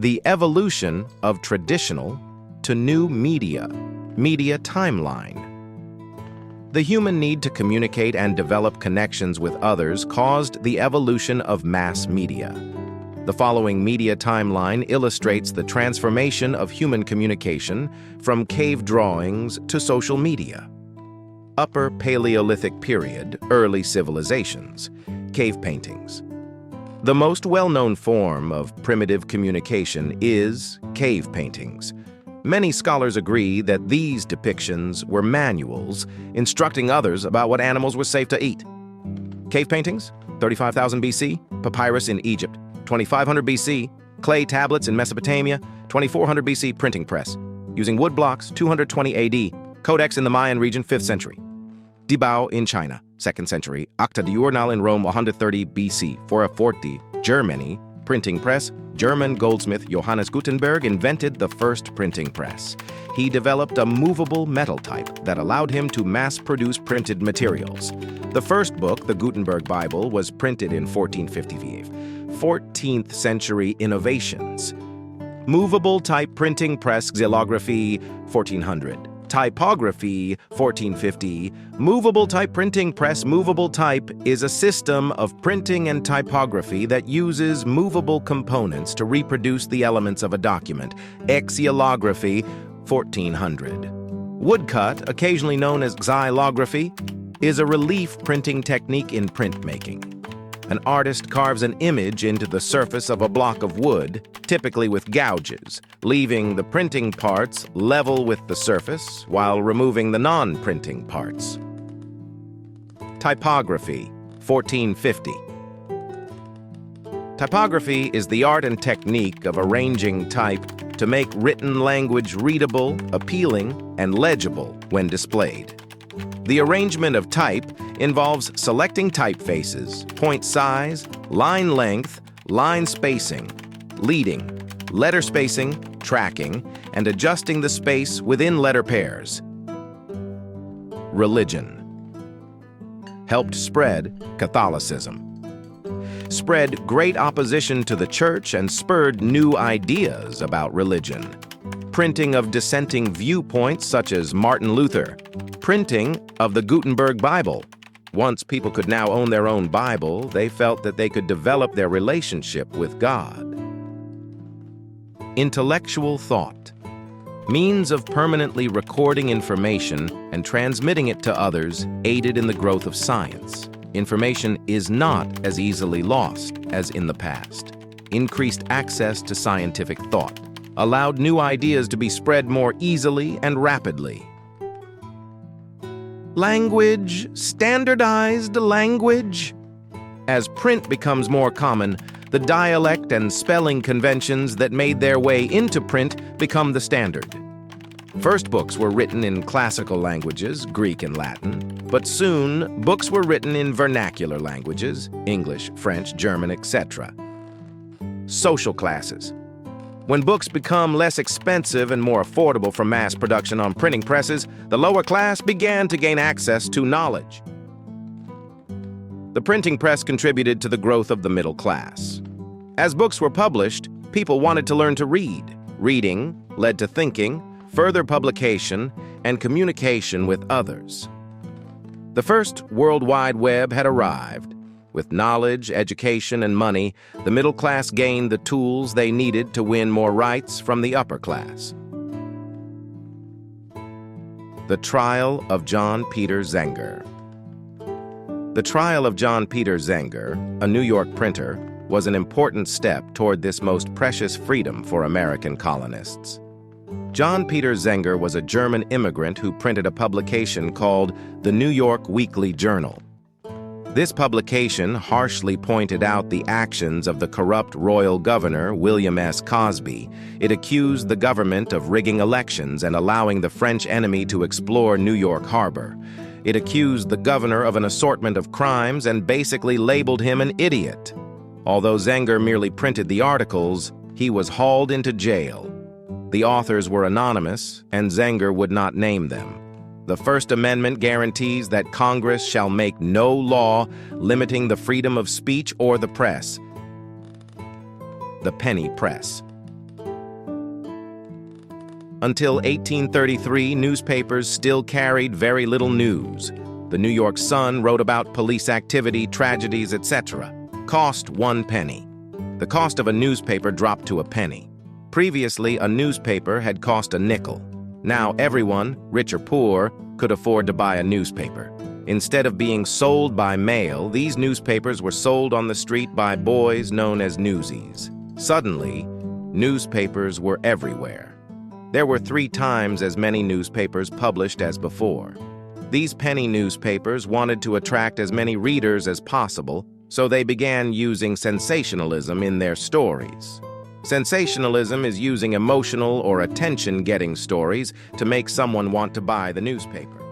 The evolution of traditional to new media timeline. The human need to communicate and develop connections with others caused the evolution of mass media. The following media timeline illustrates the transformation of human communication from cave drawings to social media. Upper Paleolithic period, early civilizations, cave paintings. The most well-known form of primitive communication is cave paintings. Many scholars agree that these depictions were manuals instructing others about what animals were safe to eat. Cave paintings, 35,000 BC, papyrus in Egypt, 2500 BC, clay tablets in Mesopotamia, 2400 BC printing press, using wood blocks, 220 AD, codex in the Mayan region, 5th century. Dibao in China, 2nd century, Acta Diurnal in Rome, 130 BC, 440, Germany, printing press. German goldsmith Johannes Gutenberg invented the first printing press. He developed a movable metal type that allowed him to mass-produce printed materials. The first book, the Gutenberg Bible, was printed in 1455. 14th century innovations. Movable type printing press, xylography, 1400. Typography, 1450. Movable type printing press. Movable type is a system of printing and typography that uses movable components to reproduce the elements of a document. Xylography, 1400. Woodcut, occasionally known as xylography, is a relief printing technique in printmaking. An artist carves an image into the surface of a block of wood, typically with gouges, leaving the printing parts level with the surface while removing the non-printing parts. Typography, 1450. Typography is the art and technique of arranging type to make written language readable, appealing, and legible when displayed. The arrangement of type involves selecting typefaces, point size, line length, line spacing, leading, letter spacing, tracking, and adjusting the space within letter pairs. Religion. Helped spread Catholicism. Spread great opposition to the church and spurred new ideas about religion. Printing of dissenting viewpoints such as Martin Luther. Printing of the Gutenberg Bible. Once people could now own their own Bible, they felt that they could develop their relationship with God. Intellectual thought. Means of permanently recording information and transmitting it to others aided in the growth of science. Information is not as easily lost as in the past. Increased access to scientific thought. Allowed new ideas to be spread more easily and rapidly. Language, standardized language. As print becomes more common, the dialect and spelling conventions that made their way into print become the standard. First books were written in classical languages, Greek and Latin, but soon books were written in vernacular languages, English, French, German, etc. Social classes. When books become less expensive and more affordable for mass production on printing presses, the lower class began to gain access to knowledge. The printing press contributed to the growth of the middle class. As books were published, people wanted to learn to read. Reading led to thinking, further publication, and communication with others. The first World Wide Web had arrived. With knowledge, education, and money, the middle class gained the tools they needed to win more rights from the upper class. The Trial of John Peter Zenger. The trial of John Peter Zenger, a New York printer, was an important step toward this most precious freedom for American colonists. John Peter Zenger was a German immigrant who printed a publication called the New York Weekly Journal. This publication harshly pointed out the actions of the corrupt royal governor, William S. Cosby. It accused the government of rigging elections and allowing the French enemy to explore New York Harbor. It accused the governor of an assortment of crimes and basically labeled him an idiot. Although Zenger merely printed the articles, he was hauled into jail. The authors were anonymous, and Zenger would not name them. The First Amendment guarantees that Congress shall make no law limiting the freedom of speech or the press. The penny press. Until 1833, newspapers still carried very little news. The New York Sun wrote about police activity, tragedies, etc. Cost 1 penny. The cost of a newspaper dropped to a penny. Previously, a newspaper had cost a nickel. Now everyone, rich or poor, could afford to buy a newspaper. Instead of being sold by mail, these newspapers were sold on the street by boys known as newsies. Suddenly, newspapers were everywhere. There were 3 times as many newspapers published as before. These penny newspapers wanted to attract as many readers as possible, so they began using sensationalism in their stories. Sensationalism is using emotional or attention-getting stories to make someone want to buy the newspaper.